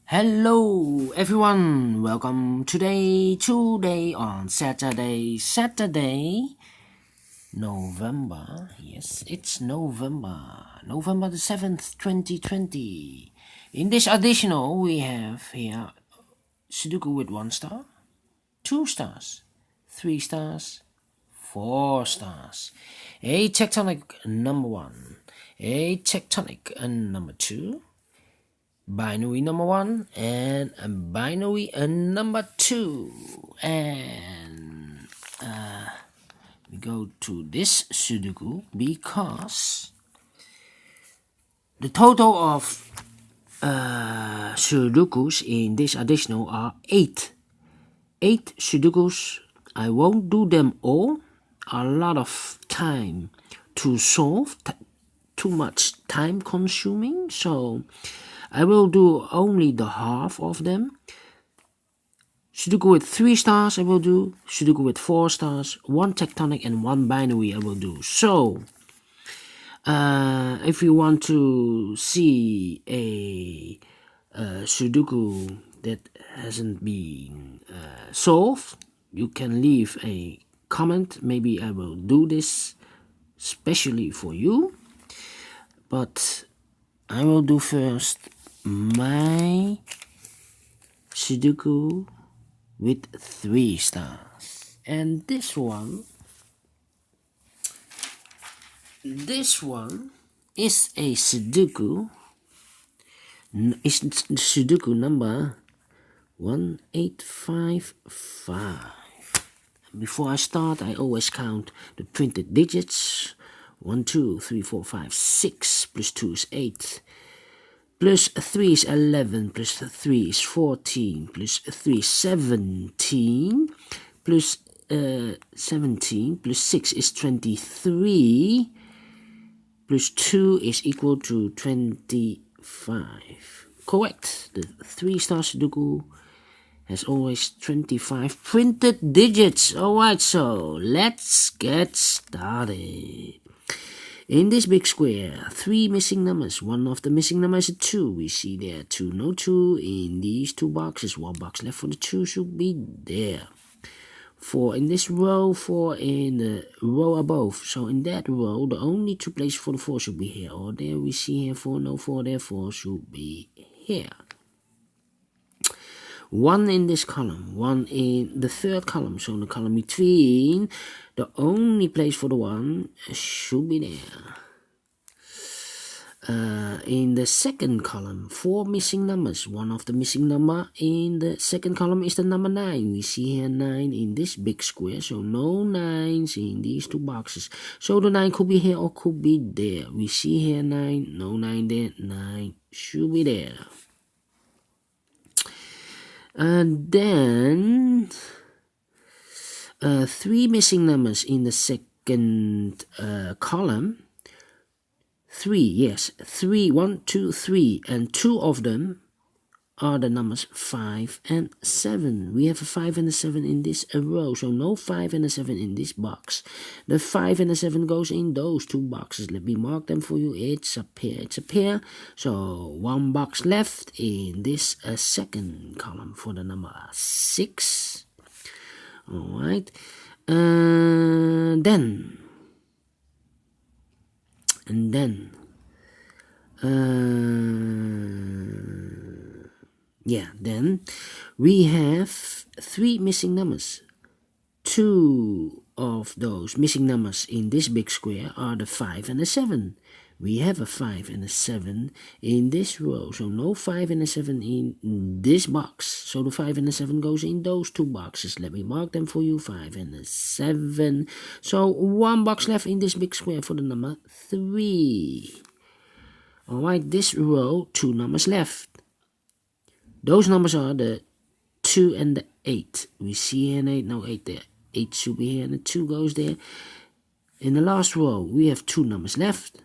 Hello everyone, welcome today on Saturday, November, yes, it's November the 7th, 2020. In this additional, we have here Sudoku with 1 star, 2 stars, 3 stars, 4 stars, a tectonic number 1, a tectonic number 2, binary number 1 and a binary number 2, and we go to this Sudoku because the total of Sudokus in this additional are 8 Sudokus. I won't do them all, a lot of time to solve, too much time consuming, so I will do only the half of them. Sudoku with 3 stars I will do, Sudoku with 4 stars, 1 tectonic and 1 binary I will do. So, if you want to see a Sudoku that hasn't been solved, you can leave a comment. Maybe I will do this specially for you. But I will do first my Sudoku with 3 stars, and this one is a Sudoku. It's Sudoku number 1855. Before I start, I always count the printed digits. 1, 2, 3, 4, 5, 6 plus 2 is 8. Plus 3 is 11, plus 3 is 14, plus 3 is 17, plus 17, plus 6 is 23, plus 2 is equal to 25. Correct. The 3 star Sudoku has always 25 printed digits. Alright, so let's get started. In this big square, 3 missing numbers. One of the missing numbers is 2. We see there 2, no 2. In these 2 boxes, 1 box left for the 2 should be there. 4 in this row, 4 in the row above. So in that row, the only 2 places for the 4 should be here or there. We see here 4, no 4, there 4 should be here. 1 in this column, 1 in the third column, so in the column between, the only place for the 1 should be there. In the second column, 4 missing numbers. One of the missing number in the second column is the number 9. We see here 9 in this big square, so no 9s in these 2 boxes. So the 9 could be here or could be there. We see here 9, no 9 there, 9 should be there. And then 3 missing numbers in the second column. 3, yes, 3, 1, 2, 3, and 2 of them are the numbers 5 and 7. We have a 5 and a 7 in this row, so no 5 and a 7 in this box. The 5 and a 7 goes in those 2 boxes. Let me mark them for you. It's a pair. So 1 box left in this second column for the number 6. Alright. Then we have 3 missing numbers. 2 of those missing numbers in this big square are the 5 and the 7. We have a 5 and a 7 in this row, so no 5 and a 7 in this box. So the 5 and the 7 goes in those 2 boxes. Let me mark them for you, 5 and a 7. So 1 box left in this big square for the number 3. Alright, this row, 2 numbers left. Those numbers are the 2 and the 8. We see here an 8, no 8 there. 8 should be here and the 2 goes there. In the last row, we have 2 numbers left.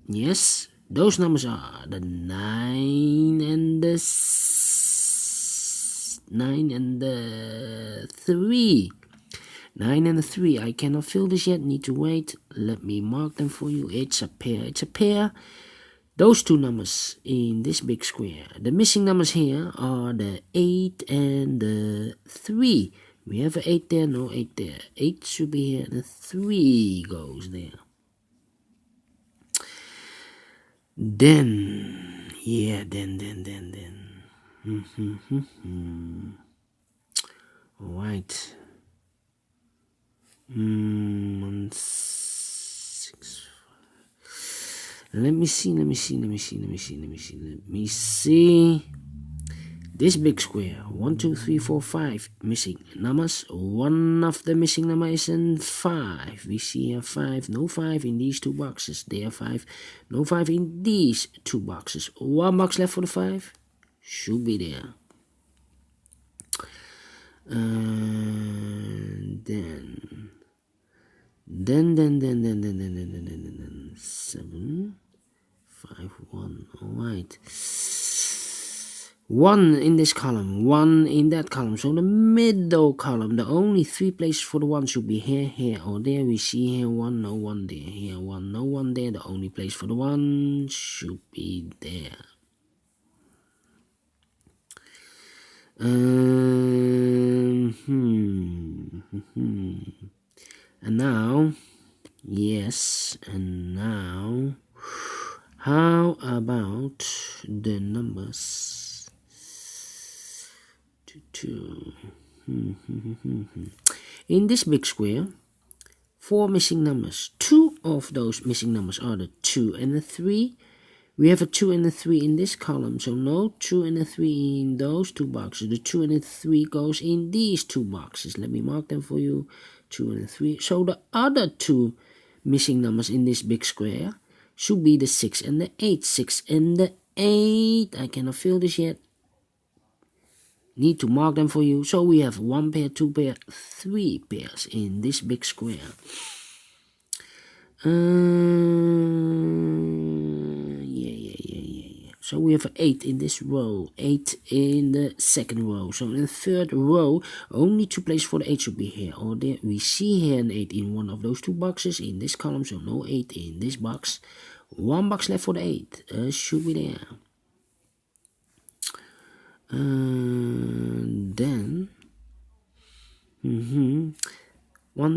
Yes, those numbers are the 9 and the 3. 9 and the 3. I cannot fill this yet. Need to wait. Let me mark them for you. It's a pair. those two numbers in this big square. The missing numbers here are the 8 and the 3. We have an 8 there, no 8 there. 8 should be here, and the 3 goes there. Then, yeah, then. Alright. 1, 6, 5. Let me see. This big square, 1, 2, 3, 4, 5 missing numbers. One of the missing number is in 5. We see here 5, no 5 in these two boxes. There 5, no 5 in these two boxes. One box left for the 5, should be there. Then 7, 5, 1. Alright. 1 in this column, 1 in that column. So the middle column, the only 3 places for the 1 should be here, or there. We see here 1, no 1 there. Here 1, no 1 there. The only place for the 1 should be there. And now, yes, and now, how about the numbers? 2. In this big square, 4 missing numbers. 2 of those missing numbers are the 2 and the 3. We have a 2 and a 3 in this column, so no 2 and a 3 in those two boxes. The 2 and the 3 goes in these two boxes. Let me mark them for you. 2 and a 3. So the other 2 missing numbers in this big square should be the 6 and the 8. 6 and the 8. I cannot fill this yet. Need to mark them for you. So we have 1 pair, 2 pair, 3 pairs in this big square. So we have 8 in this row, 8 in the second row. So in the third row, only 2 places for the 8 should be here or there. We see here an 8 in one of those two boxes in this column, so no 8 in this box. 1 box left for the 8, should be there. Then 1,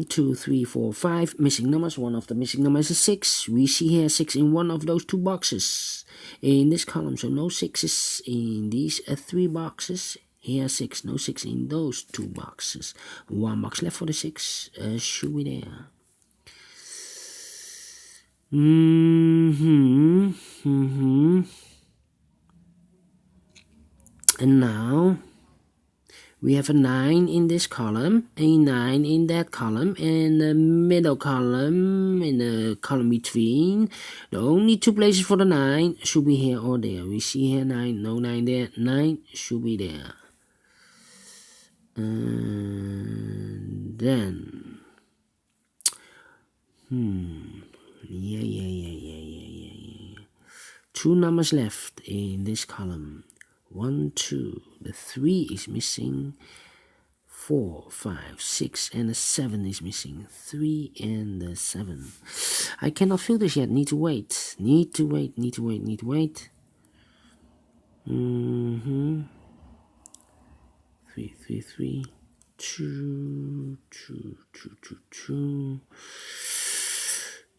2, 3, 4, 5 missing numbers. One of the missing numbers is 6. We see here 6 in one of those two boxes in this column, so no 6s in these 3 boxes. Here 6, no 6 in those 2 boxes. 1 box left for the 6, should be there. And now we have a 9 in this column, a 9 in that column, and the middle column, in the column between. The only 2 places for the 9 should be here or there. We see here 9, no 9 there, 9 should be there. And then, 2 numbers left in this column. 1, 2, the 3 is missing, 4, 5, 6, and the 7 is missing, 3 and the 7. I cannot fill this yet, need to wait. 3, 3, 3, 2,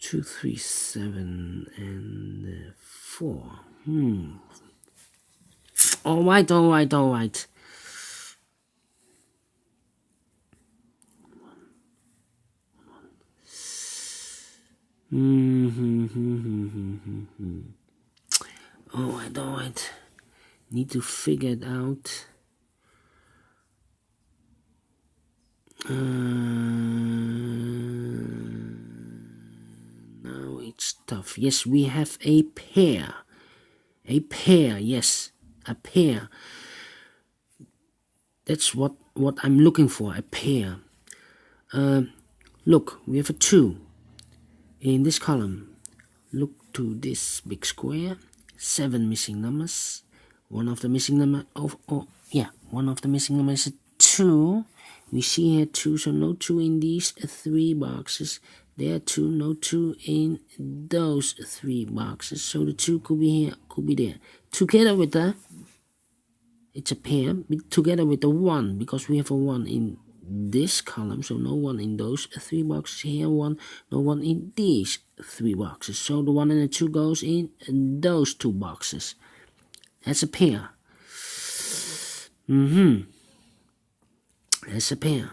2, 3, 7, and 4. Alright. Alright. Need to figure it out. Now it's tough. Yes, we have a pair. Yes. A pair. That's what I'm looking for, a pair. Look, we have a 2 in this column. Look to this big square. 7 missing numbers. One of the missing numbers is 2. We see here 2, so no 2 in these 3 boxes. There are 2, no 2 in those 3 boxes. So the 2 could be here, could be there. Together with the, it's a pair, together with the 1, because we have a 1 in this column. So no 1 in those 3 boxes here, 1, no 1 in these 3 boxes. So the 1 and the 2 goes in those 2 boxes. That's a pair. That's a pair.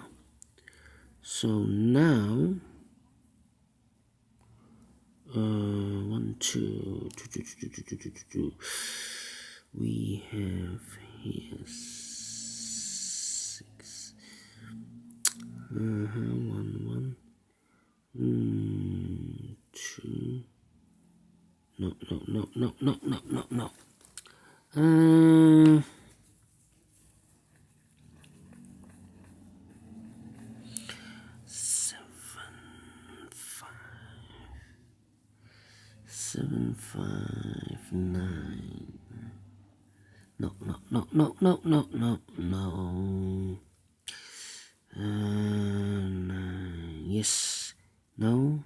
So now, 1, 2, we have here 6. 1, 1, 2. No. 7, 5, 9. No. 9. Yes. No.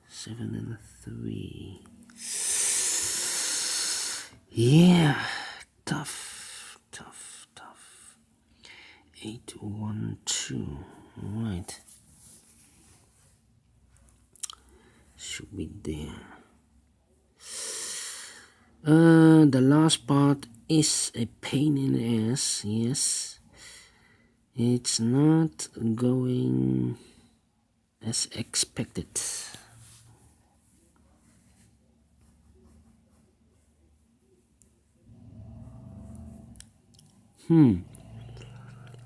7 and 3. Yeah. Tough. 8, 1, 2. Right. Should be there. The last part is a pain in the ass. Yes. It's not going as expected.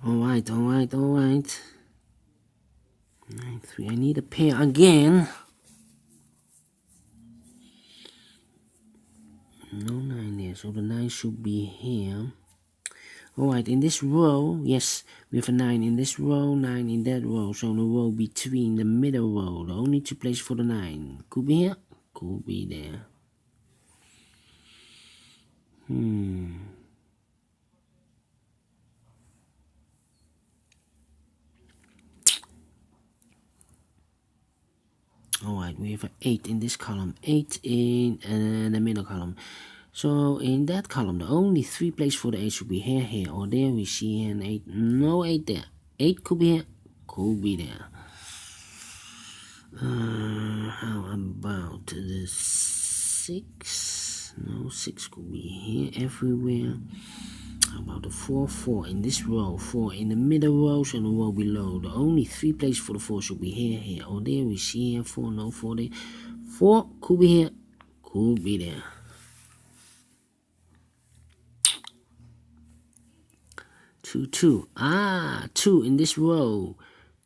Alright. 9, 3. I need a pair again. No 9 there, so the 9 should be here. Alright, in this row, yes, we have a 9 in this row, 9 in that row. So the row between the middle row, the only 2 places for the 9. Could be here, could be there. Alright, we have an 8 in this column, 8 in the middle column. So in that column, the only 3 places for the 8 should be here, or there. We see an 8, no 8 there. 8 could be here, could be there. How about the 6? No, 6 could be here everywhere. How about the 4? 4 in this row, 4 in the middle rows and the row below. The only 3 places for the 4 should be here, or there. We see here 4, no 4 there. 4 could be here, could be there. 2, 2. 2 in this row.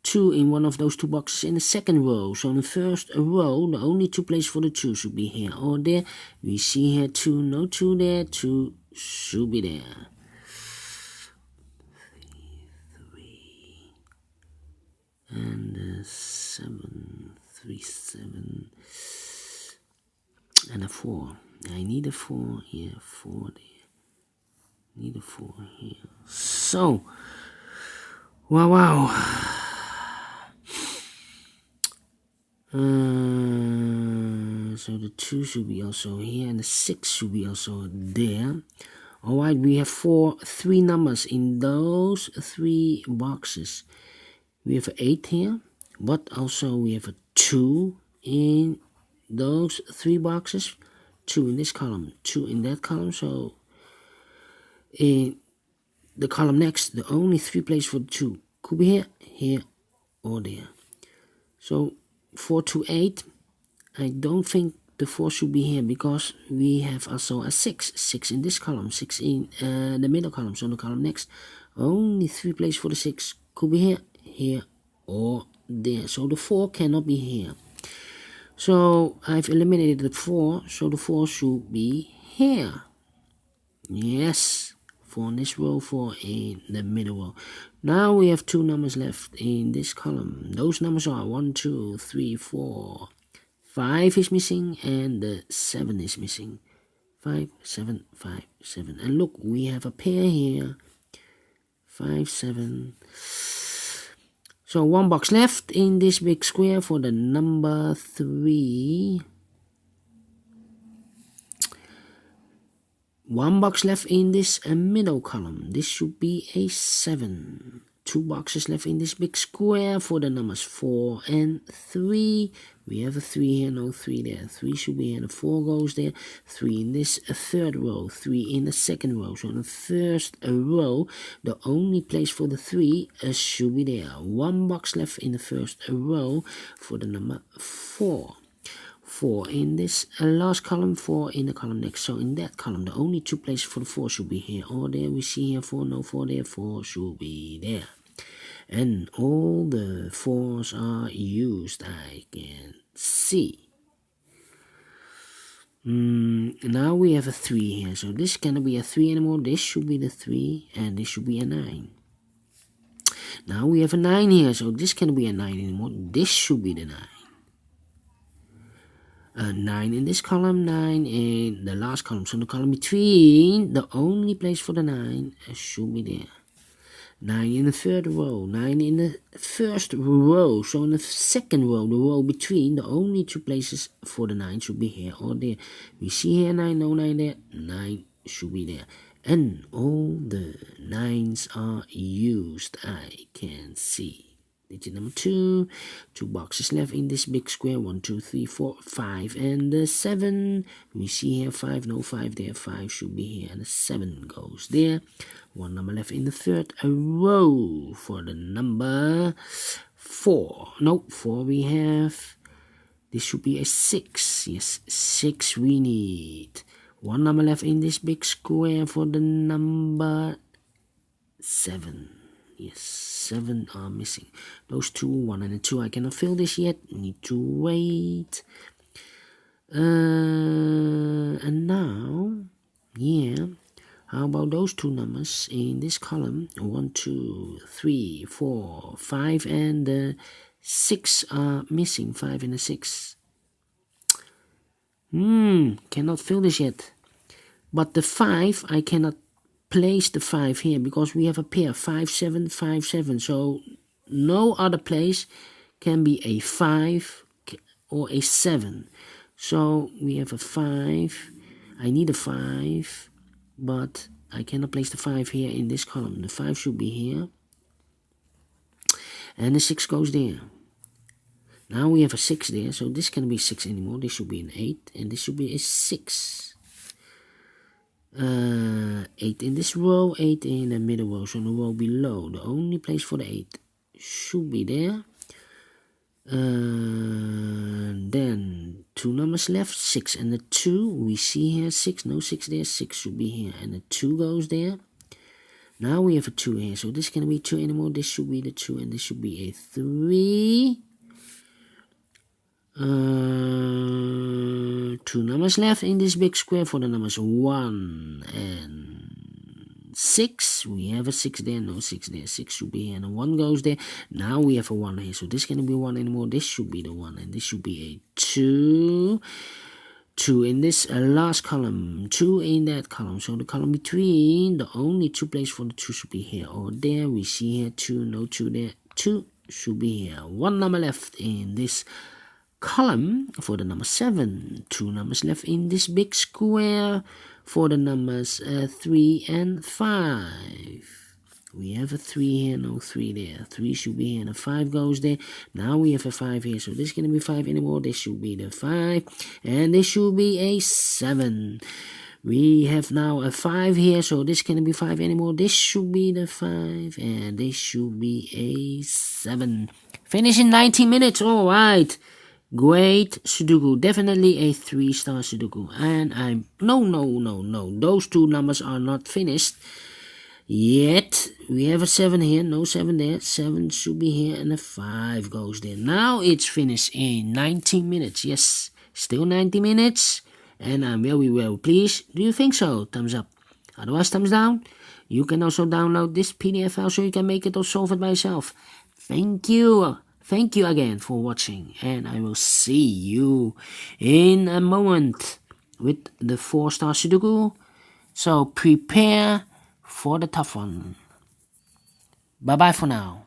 2 in one of those 2 boxes in the second row. So in the first row, the only 2 places for the 2 should be here or there. We see here 2, no 2 there. 2 should be there. 3. And 7, 3, 7. And a 4. I need a 4 here, 4 there. Need a 4 here. So, wow. So the 2 should be also here, and the 6 should be also there. Alright, we have 3 numbers in those 3 boxes. We have an 8 here, but also we have a 2 in those 3 boxes. 2 in this column, 2 in that column. So in the column next, the only 3 places for the 2 could be here, or there. So 4 to 8, I don't think the 4 should be here, because we have also a 6. 6 in this column, 6 in the middle column. So the column next, only 3 places for the 6 could be here, or there. So the 4 cannot be here. So I've eliminated the 4, so the 4 should be here. Yes, 4 in this row, 4 in the middle row. Now we have 2 numbers left in this column. Those numbers are 1, 2, 3, 4. 5 is missing, and the 7 is missing. 5, 7, 5, 7. And look, we have a pair here. 5, 7. So 1 box left in this big square for the number 3. 1 box left in this middle column. This should be a 7. 2 boxes left in this big square for the numbers 4 and 3. We have a 3 here, no 3 there. 3 should be here, the 4 goes there. 3 in this third row, 3 in the second row. So in the first row, the only place for the 3 should be there. 1 box left in the first row for the number 4. 4 in this last column, 4 in the column next. So in that column, the only 2 places for the 4 should be here or there. We see here 4, no 4 there, 4 should be there. And all the 4s are used, I can see. Now we have a 3 here. So this cannot be a 3 anymore. This should be the 3 and this should be a 9. Now we have a 9 here. So this cannot be a 9 anymore. This should be the 9. 9 in this column, 9 in the last column. So the column between, the only place for the 9 should be there. 9 in the third row, 9 in the first row. So in the second row, the row between, the only 2 places for the 9 should be here or there. We see here 9, no 9 there, 9 should be there. And all the 9s are used, I can see. Digit number 2, 2 boxes left in this big square, 1, 2, 3, 4, 5, and the 7. We see here 5, no 5 there, 5 should be here, and the 7 goes there. 1 number left in the third row for the number 4. No, 4 we have. This should be a 6. Yes, 6 we need. 1 number left in this big square for the number 7. Yes, 7 are missing. Those 2, 1 and a 2. I cannot fill this yet. Need to wait. And now, yeah. How about those 2 numbers in this column? 1, 2, 3, 4, 5, and the 6 are missing. 5 and a 6. Cannot fill this yet. But the 5, I cannot place the 5 here because we have a pair 5, 7, 5, 7. So no other place can be a 5 or a 7. So we have a 5. I need a 5, but I cannot place the 5 here in this column. The 5 should be here, and the 6 goes there. Now we have a 6 there, so this can't be 6 anymore. This should be an 8, and this should be a 6. 8 in this row, 8 in the middle row, so the row below. The only place for the 8 should be there. Then 2 numbers left, 6 and the 2. We see here 6, no 6 there, 6 should be here, and the 2 goes there. Now we have a 2 here, so this can't be 2 anymore. This should be the 2, and this should be a 3. 2 numbers left in this big square for the numbers 1 and 6. We have a 6 there, no 6 there, 6 should be here, and a 1 goes there. Now we have a 1 here, so this can't be 1 anymore. This should be the 1, and this should be a 2. 2 in this last column, 2 in that column. So the column between, the only 2 places for the 2 should be here or there. We see here 2, no 2 there, 2 should be here. 1 number left in this column for the number 7. 2 numbers left in this big square for the numbers 3 and 5. We have a 3 here, no 3 there. 3 should be here, and a 5 goes there. Now we have a 5 here, so this can't be 5 anymore. This should be the 5, and this should be a 7. We have now a 5 here, so this can't be 5 anymore. This should be the 5, and this should be a 7. Finish in 19 minutes, alright. Great Sudoku, definitely a 3-star Sudoku. And no, those 2 numbers are not finished yet. We have a 7 here, no 7 there, 7 should be here, and a 5 goes there. Now it's finished in 19 minutes, yes, still 90 minutes, and I'm very well pleased. Do you think so? Thumbs up. Otherwise, thumbs down. You can also download this PDF file so you can make it or solve it by yourself. Thank you. Thank you again for watching, and I will see you in a moment with the 4-star Sudoku. So prepare for the tough one. Bye bye for now.